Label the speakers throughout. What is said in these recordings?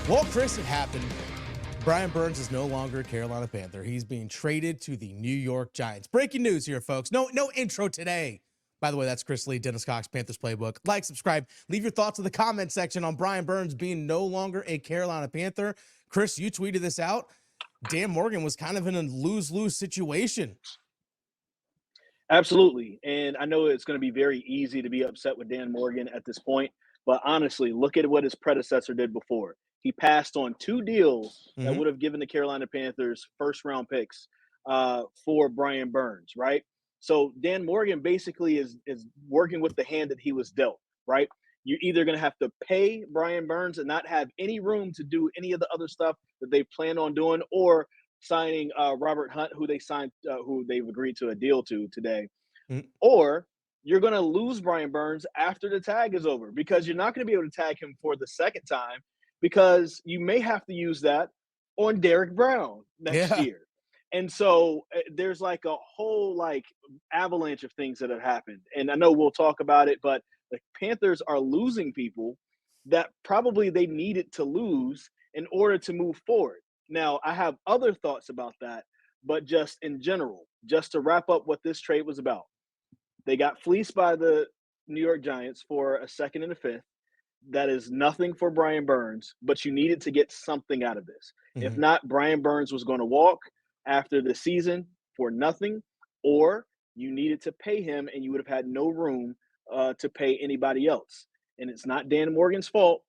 Speaker 1: Well, Chris, it happened. Brian Burns is no longer a Carolina Panther. He's being traded to the New York Giants. Breaking news here, folks. No intro today. By the way, that's Chris Lea, Dennis Cox, Panthers Playbook. Like, subscribe, leave your thoughts in the comment section on Brian Burns being no longer a Carolina Panther. Chris, you tweeted this out. Dan Morgan was kind of in a lose-lose situation.
Speaker 2: Absolutely. And I know it's going to be very easy to be upset with Dan Morgan at this point. But honestly, look at what his predecessor did before. He passed on two deals that would have given the Carolina Panthers first round picks for Brian Burns, right? So Dan Morgan basically is working with the hand that he was dealt, right? You're either going to have to pay Brian Burns and not have any room to do any of the other stuff that they plan on doing, or signing Robert Hunt, who they've agreed to a deal to today,
Speaker 1: Mhm.
Speaker 2: or you're going to lose Brian Burns after the tag is over, because you're not going to be able to tag him for the second time, because you may have to use that on Derek Brown next
Speaker 1: Yeah.
Speaker 2: year. And so there's like a whole avalanche of things that have happened. And I know we'll talk about it, but the Panthers are losing people that probably they needed to lose in order to move forward. Now, I have other thoughts about that, but just in general, just to wrap up what this trade was about. They got fleeced by the New York Giants for a second and a fifth. That is nothing for Brian Burns, but you needed to get something out of this. If
Speaker 1: Mhm.
Speaker 2: not, Brian Burns was going to walk after the season for nothing, or you needed to pay him and you would have had no room to pay anybody else. And it's not Dan Morgan's fault.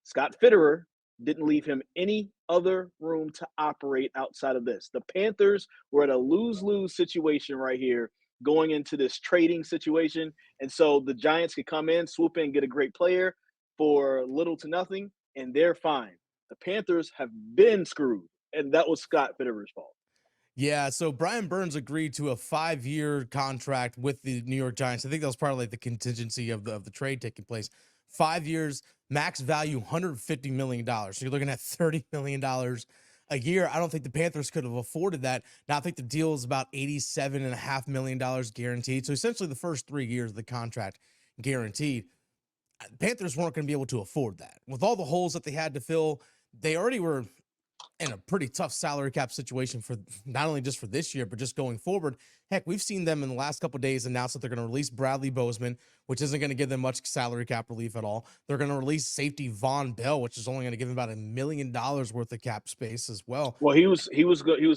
Speaker 2: Scott Fitterer didn't leave him any other room to operate outside of this. The Panthers were at a lose-lose situation right here going into this trading situation. And so the Giants could come in, swoop in, get a great player for little to nothing, and they're fine. The Panthers have been screwed, and that was Scott Fitterer's fault.
Speaker 1: Yeah, so Brian Burns agreed to a 5-year contract with the New York Giants. I think that was part of like the contingency of the trade taking place. 5 years, max value $150 million. So you're looking at $30 million a year. I don't think the Panthers could have afforded that. Now I think the deal is about $87.5 million guaranteed. So essentially the first 3 years of the contract guaranteed. Panthers weren't going to be able to afford that. With all the holes that they had to fill, they already were in a pretty tough salary cap situation for not only just for this year, but just going forward. Heck, we've seen them in the last couple of days announce that they're going to release Bradley Bozeman, which isn't going to give them much salary cap relief at all. They're going to release safety Von Bell, which is only going to give them about $1 million worth of cap space as well.
Speaker 2: Well, he was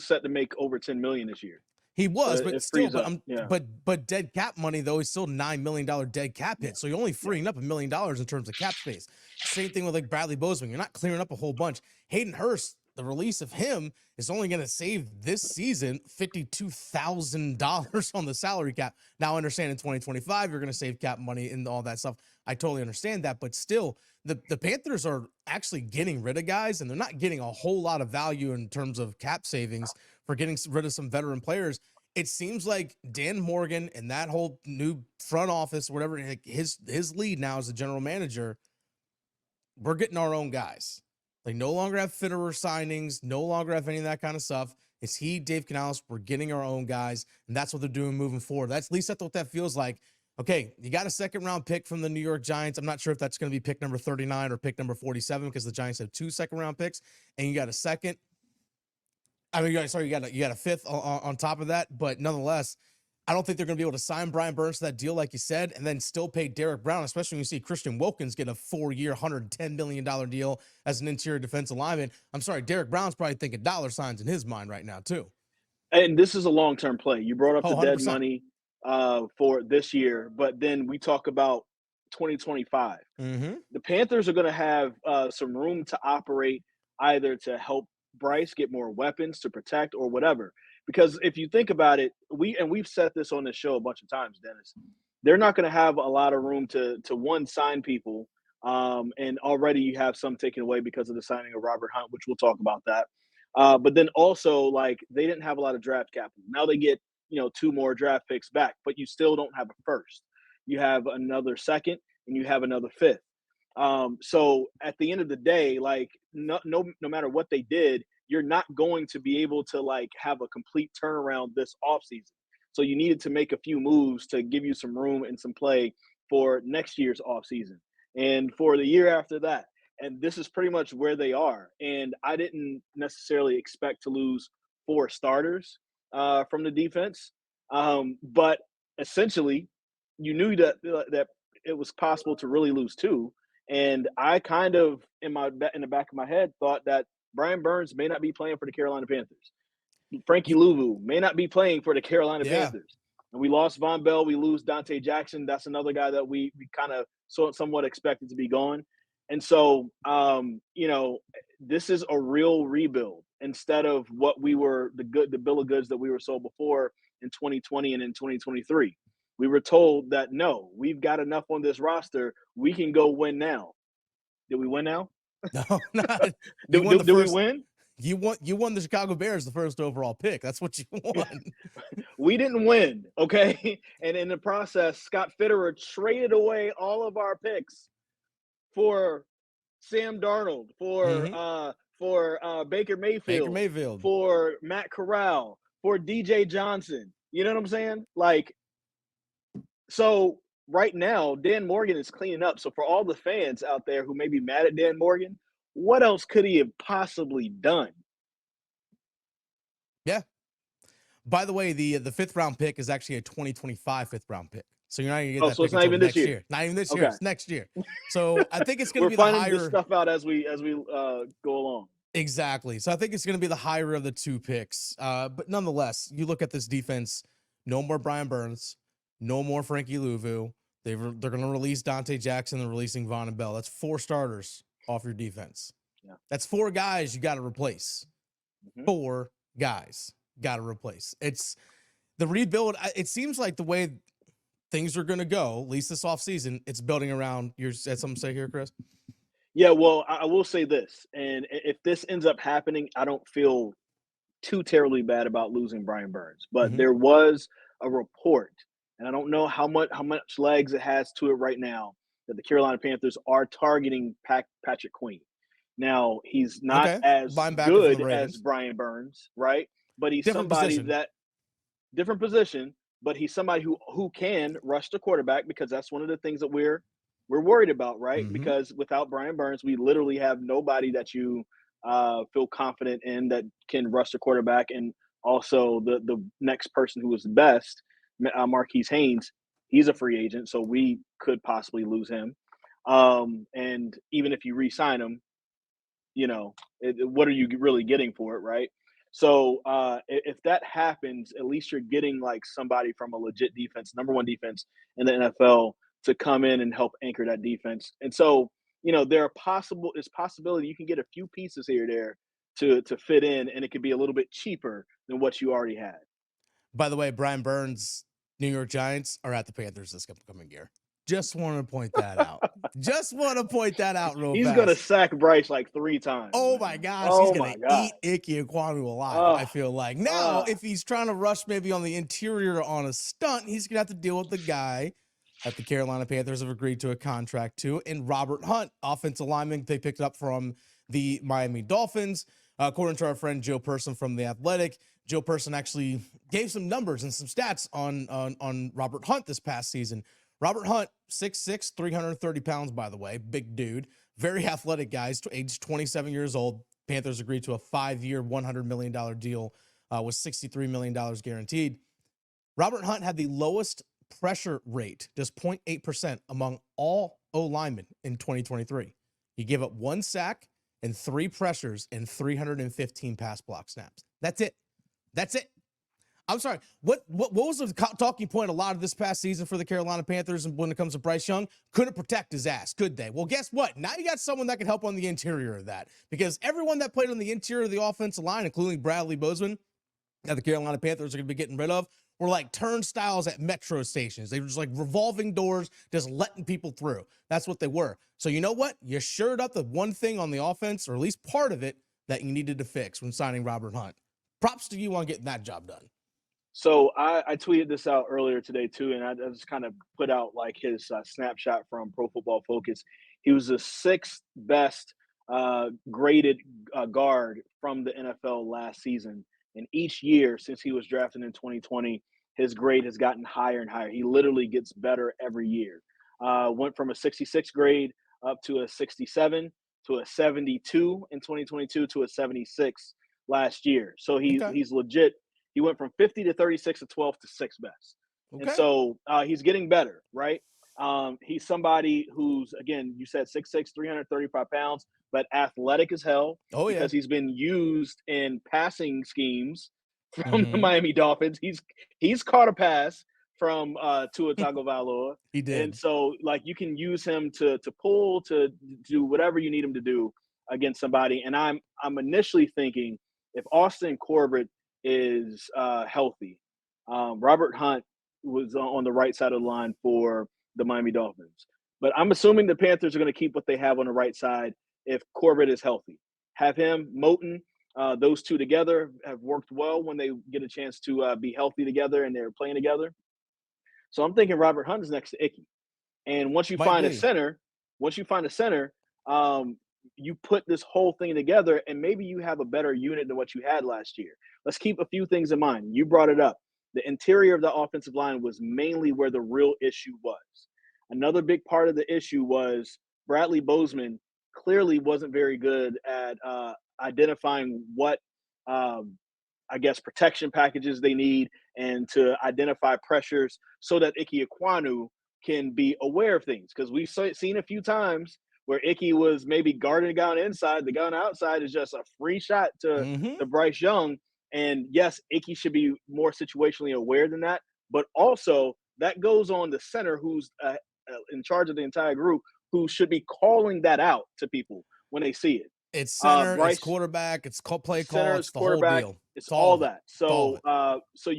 Speaker 2: set to make over 10 million this year,
Speaker 1: He
Speaker 2: so
Speaker 1: was, but
Speaker 2: it
Speaker 1: still,
Speaker 2: frees up. Yeah,
Speaker 1: but dead cap money though is still $9 million dead cap
Speaker 2: yeah,
Speaker 1: hit. So you're only
Speaker 2: yeah.
Speaker 1: freeing up $1 million in terms of cap space. Same thing with like Bradley Bozeman. You're not clearing up a whole bunch. Hayden Hurst, the release of him is only going to save this season $52,000 on the salary cap. Now, I understand in 2025 you're going to save cap money and all that stuff. I totally understand that, but still, the Panthers are actually getting rid of guys, and they're not getting a whole lot of value in terms of cap savings for getting rid of some veteran players. It seems like Dan Morgan and that whole new front office, whatever his lead now as the general manager, we're getting our own guys. They no longer have Fitterer signings, no longer have any of that kind of stuff. It's Dave Canales. We're getting our own guys, and that's what they're doing moving forward. That's at least that's what that feels like. Okay, you got a second round pick from the New York Giants. I'm not sure if that's going to be pick number 39 or pick number 47 because the Giants have 2 second round picks, and you got a second. I mean, you got a fifth on top of that, but nonetheless, I don't think they're going to be able to sign Brian Burns to that deal, like you said, and then still pay Derek Brown, especially when you see Christian Wilkins get a 4-year, $110 million deal as an interior defensive lineman. I'm sorry, Derek Brown's probably thinking dollar signs in his mind right now, too.
Speaker 2: And this is a long-term play. You brought up
Speaker 1: Oh,
Speaker 2: the dead
Speaker 1: 100%.
Speaker 2: money for this year, but then we talk about 2025.
Speaker 1: Mm-hmm.
Speaker 2: The Panthers are going to have some room to operate, either to help Bryce get more weapons to protect or whatever. Because if you think about it, we've said this on the show a bunch of times, Dennis. They're not going to have a lot of room to one sign people, and already you have some taken away because of the signing of Robert Hunt, which we'll talk about that. But then also, like, they didn't have a lot of draft capital. Now they get 2 more draft picks back, but you still don't have a first. You have another second, and you have another fifth. So at the end of the day, like, no matter what they did, you're not going to be able to like have a complete turnaround this offseason. So you needed to make a few moves to give you some room and some play for next year's offseason and for the year after that. and this is pretty much where they are. And I didn't necessarily expect to lose 4 starters from the defense, but essentially, you knew that it was possible to really lose 2. And I kind of, in the back of my head, thought that Brian Burns may not be playing for the Carolina Panthers. Frankie
Speaker 1: Y-
Speaker 2: Louvu may not be playing for the Carolina
Speaker 1: Yeah.
Speaker 2: Panthers. And we lost Von Bell. We lose Dante Jackson. That's another guy that we kind of somewhat expected to be gone. And so, this is a real rebuild instead of what we were the bill of goods that we were sold before in 2020 and in 2023. We were told that no, we've got enough on this roster. We can go win now. Did we win now?
Speaker 1: No, not you won the
Speaker 2: Do we
Speaker 1: first.
Speaker 2: win?
Speaker 1: You won the Chicago Bears the first overall pick. That's what you won.
Speaker 2: We didn't win, okay? And in the process, Scott Fitterer traded away all of our picks for Sam Darnold, for Baker
Speaker 1: Baker
Speaker 2: Mayfield,
Speaker 1: Mayfield.
Speaker 2: for Matt Corral, for DJ Johnson. You know what I'm saying? Like, so right now, Dan Morgan is cleaning up. So for all the fans out there who may be mad at Dan Morgan, what else could he have possibly done?
Speaker 1: Yeah. By the way, the 5th round pick is actually a 2025 5th round pick. So you're not going to get that
Speaker 2: So
Speaker 1: pick
Speaker 2: it's not
Speaker 1: until
Speaker 2: even this
Speaker 1: next
Speaker 2: year.
Speaker 1: Not even this
Speaker 2: Okay.
Speaker 1: year. It's next year. So I think it's going to
Speaker 2: We're
Speaker 1: be the
Speaker 2: finding
Speaker 1: higher.
Speaker 2: this stuff out as we go along.
Speaker 1: Exactly. So I think it's going to be the higher of the 2 picks. But nonetheless, you look at this defense. No more Brian Burns. No more Frankie Louvu. They're going to release Dante Jackson. They're releasing Von and Bell. That's 4 starters off your defense.
Speaker 2: Yeah.
Speaker 1: That's 4 guys you got to replace.
Speaker 2: Mm-hmm.
Speaker 1: 4 guys got to replace. It's the rebuild. It seems like the way things are going to go, at least this offseason, it's building around. You had something to say here, Chris?
Speaker 2: Yeah, well, I will say this, and if this ends up happening, I don't feel too terribly bad about losing Brian Burns. But
Speaker 1: Mhm.
Speaker 2: there was a report, and I don't know how much legs it has to it right now, that the Carolina Panthers are targeting Patrick Queen. Now, he's not
Speaker 1: Okay.
Speaker 2: as
Speaker 1: Linebacker for the
Speaker 2: good as
Speaker 1: Ravens.
Speaker 2: Brian Burns, right? But he's
Speaker 1: Different
Speaker 2: somebody
Speaker 1: position.
Speaker 2: that different position, but he's somebody who can rush the quarterback, because that's one of the things that we're worried about, right?
Speaker 1: Mhm.
Speaker 2: Because without Brian Burns, we literally have nobody that you feel confident in that can rush the quarterback. And also the next person who is the best, Marquise Haynes, he's a free agent, so we could possibly lose him. And even if you re-sign him, what are you really getting for it, right? So if that happens, at least you're getting like somebody from a legit defense, number 1 defense in the NFL, to come in and help anchor that defense. And so, it's possibility you can get a few pieces here or there to fit in, and it could be a little bit cheaper than what you already had.
Speaker 1: By the way, Brian Burns, New York Giants are at the Panthers this coming year. Just want to point that out. Just want to point that out real
Speaker 2: He's
Speaker 1: fast.
Speaker 2: going to sack Bryce like 3 times.
Speaker 1: Oh
Speaker 2: man.
Speaker 1: my gosh,
Speaker 2: Oh
Speaker 1: he's going
Speaker 2: my
Speaker 1: to
Speaker 2: God.
Speaker 1: eat Icky Ekwonu alive, I feel like. Now, if he's trying to rush maybe on the interior on a stunt, he's going to have to deal with the guy that the Carolina Panthers have agreed to a contract to, and Robert Hunt, offensive lineman they picked up from the Miami Dolphins. According to our friend Joe Person from The Athletic, Joe Person actually gave some numbers and some stats on Robert Hunt this past season. Robert Hunt, 6'6", 330 pounds, by the way, big dude, very athletic guy, age 27 years old. Panthers agreed to a 5-year, $100 million deal with $63 million guaranteed. Robert Hunt had the lowest pressure rate, just 0.8% among all O-linemen in 2023. He gave up 1 sack and 3 pressures and 315 pass block snaps. That's it. That's it. I'm sorry. What was the talking point a lot of this past season for the Carolina Panthers when it comes to Bryce Young? Couldn't protect his ass, could they? Well, guess what? Now you got someone that can help on the interior of that, because everyone that played on the interior of the offensive line, including Bradley Bozeman, that the Carolina Panthers are going to be getting rid of, were like turnstiles at metro stations. They were just like revolving doors, just letting people through. That's what they were. So you know what? You shored up the one thing on the offense, or at least part of it, that you needed to fix when signing Robert Hunt. Props to you on getting that job done.
Speaker 2: So I tweeted this out earlier today too, and I just kind of put out like his snapshot from Pro Football Focus. He was the 6th best graded guard from the NFL last season, and each year since he was drafted in 2020, his grade has gotten higher and higher. He literally gets better every year. Went from a 66 grade up to a 67 to a 72 in 2022 to a 76 last year. So
Speaker 1: Okay.
Speaker 2: he's legit. He went from 50 to 36 to 12 to sixth best. And
Speaker 1: Okay.
Speaker 2: so he's getting better, right? He's somebody who's, again, you said 6'6", 335 pounds, but athletic as hell
Speaker 1: Oh yeah.
Speaker 2: because he's been used in passing schemes from the
Speaker 1: Mm-hmm.
Speaker 2: Miami Dolphins. He's caught a pass from Tua Tagovailoa.
Speaker 1: He
Speaker 2: And
Speaker 1: did.
Speaker 2: so, like, you can use him to pull, to do whatever you need him to do against somebody. And I'm initially thinking if Austin Corbett is healthy, Robert Hunt was on the right side of the line for the Miami Dolphins. But I'm assuming the Panthers are going to keep what they have on the right side if Corbett is healthy. Have him, Moton, those two together have worked well when they get a chance to be healthy together and they're playing together. So I'm thinking Robert Hunt is next to Icky. And once you
Speaker 1: Might
Speaker 2: find a
Speaker 1: be.
Speaker 2: center, um, you put this whole thing together, and maybe you have a better unit than what you had last year. Let's keep a few things in mind. You brought it up. The interior of the offensive line was mainly where the real issue was. Another big part of the issue was Bradley Bozeman clearly wasn't very good at identifying what, I guess, protection packages they need and to identify pressures so that Ike Ekwonu can be aware of things. Because we've seen a few times where Icky was maybe guarding a guy on the inside, the guy on the outside is just a free shot to
Speaker 1: Mm-hmm.
Speaker 2: Bryce Young. And yes, Icky should be more situationally aware than that. But also, that goes on the center who's in charge of the entire group, who should be calling that out to people when they see it.
Speaker 1: It's center, it's
Speaker 2: Bryce,
Speaker 1: quarterback, it's play call,
Speaker 2: center,
Speaker 1: it's the whole
Speaker 2: quarterback,
Speaker 1: deal.
Speaker 2: it's
Speaker 1: It's all
Speaker 2: all
Speaker 1: of it.
Speaker 2: that.
Speaker 1: It's all of
Speaker 2: So
Speaker 1: it.
Speaker 2: so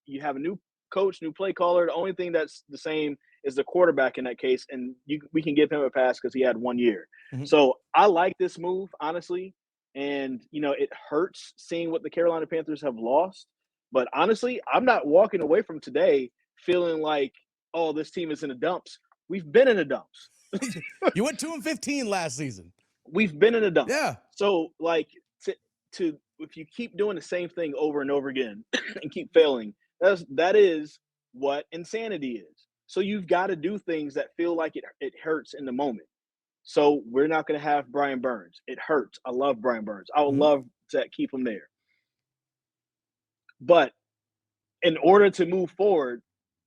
Speaker 2: you have a new coach, new play caller. The only thing that's the same is the quarterback in that case, and we can give him a pass because he had 1 year.
Speaker 1: Mhm.
Speaker 2: So I like this move, honestly. And it hurts seeing what the Carolina Panthers have lost. But honestly, I'm not walking away from today feeling like, oh, this team is in the dumps. We've been in the dumps.
Speaker 1: You went 2-15 last season.
Speaker 2: We've been in the dumps.
Speaker 1: Yeah.
Speaker 2: So, like, to if you keep doing the same thing over and over again and keep failing, that is what insanity is. So you've got to do things that feel like it hurts in the moment. So we're not going to have Brian Burns. It hurts. I love Brian Burns. I would
Speaker 1: Mhm.
Speaker 2: love to keep him there. But in order to move forward,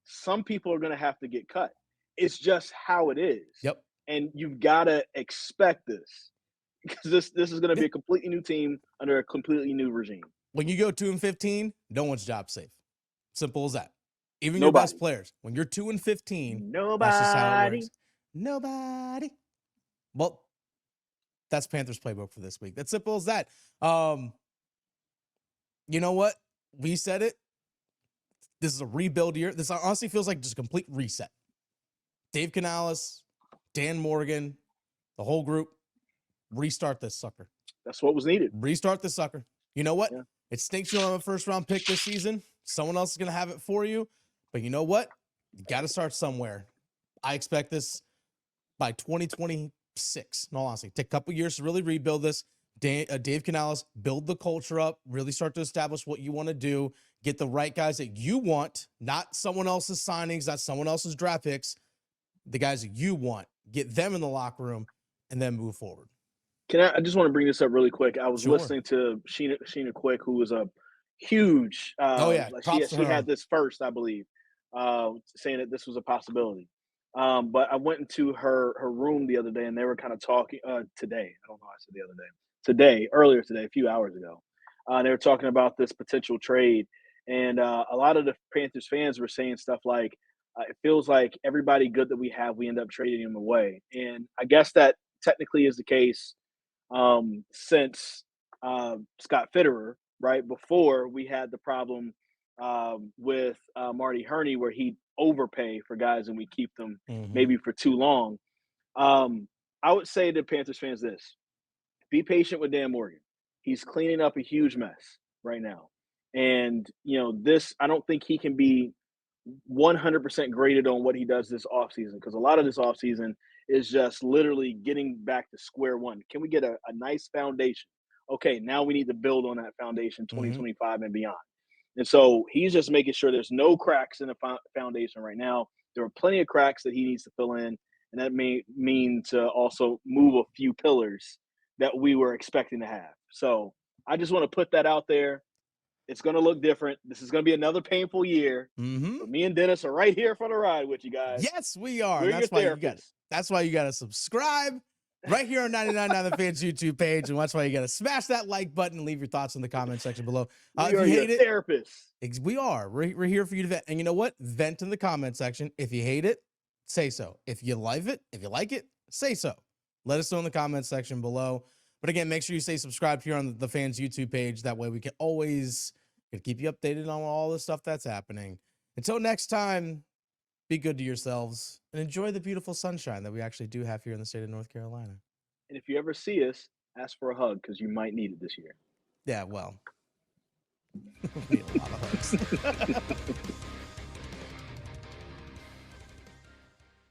Speaker 2: some people are going to have to get cut. It's just how it is.
Speaker 1: Yep.
Speaker 2: And you've got to expect this because this is going to
Speaker 1: Yeah.
Speaker 2: be a completely new team under a completely new regime.
Speaker 1: When you go 2-15, no one's job safe. Simple as that. Even your
Speaker 2: Nobody.
Speaker 1: best players. When you're 2-15,
Speaker 2: Nobody.
Speaker 1: that's just how it works. Nobody. Well, that's Panthers playbook for this week. That's simple as that. You know what? We said it. This is a rebuild year. This honestly feels like just a complete reset. Dave Canales, Dan Morgan, the whole group, restart this sucker.
Speaker 2: That's what was needed.
Speaker 1: Restart this sucker. You know what?
Speaker 2: Yeah.
Speaker 1: It stinks you don't have a first-round pick this season. Someone else is going to have it for you. But you know what? You got to start somewhere. I expect this by 2026. In all honesty, take a couple years to really rebuild this. Dave Canales, build the culture up, really start to establish what you want to do, get the right guys that you want, not someone else's signings, not someone else's draft picks, the guys that you want, get them in the locker room, and then move forward.
Speaker 2: I just want to bring this up really quick. I was
Speaker 1: Sure.
Speaker 2: listening to Sheena Quick, who was a huge, like
Speaker 1: props to
Speaker 2: she
Speaker 1: her.
Speaker 2: had this first, I believe, saying that this was a possibility. But I went into her room the other day, and they were kind of talking today. I don't know. I said the other day. Earlier today, a few hours ago, they were talking about this potential trade, and a lot of the Panthers fans were saying stuff like, "It feels like everybody good that we have, we end up trading them away." And I guess that technically is the case since Scott Fitterer, right before we had the problem with Marty Hurney, where he'd overpay for guys and we keep them maybe for too long. I would say to Panthers fans this: be patient with Dan Morgan. He's cleaning up a huge mess right now. And, this, I don't think he can be 100% graded on what he does this offseason because a lot of this offseason is just literally getting back to square one. Can we get a nice foundation? Okay, now we need to build on that foundation 2025 and beyond. And so he's just making sure there's no cracks in the foundation right now. There are plenty of cracks that he needs to fill in. and that may mean to also move a few pillars that we were expecting to have. So I just want to put that out there. It's going to look different. This is going to be another painful year.
Speaker 1: Mm-hmm.
Speaker 2: But me and Dennis are right here for the ride with you guys.
Speaker 1: Yes, we are.
Speaker 2: We're
Speaker 1: That's
Speaker 2: your
Speaker 1: why you got.
Speaker 2: therapists.
Speaker 1: That's why you got to subscribe right here on 99.9 The Fans YouTube page, and that's why you got to smash that like button and leave your thoughts in the comment section below.
Speaker 2: We
Speaker 1: If
Speaker 2: are
Speaker 1: you
Speaker 2: your
Speaker 1: hate it,
Speaker 2: therapists.
Speaker 1: we are. We're here for you to vent. And you know what? Vent in the comment section. If you hate it, say so. If you like it, say so. Let us know in the comment section below. But again, make sure you stay subscribed here on the Fans YouTube page. That way we can always keep you updated on all the stuff that's happening. Until next time, be good to yourselves and enjoy the beautiful sunshine that we actually do have here in the state of North Carolina.
Speaker 2: And if you ever see us, ask for a hug because you might need it this year.
Speaker 1: Yeah, well, we need a lot of hugs.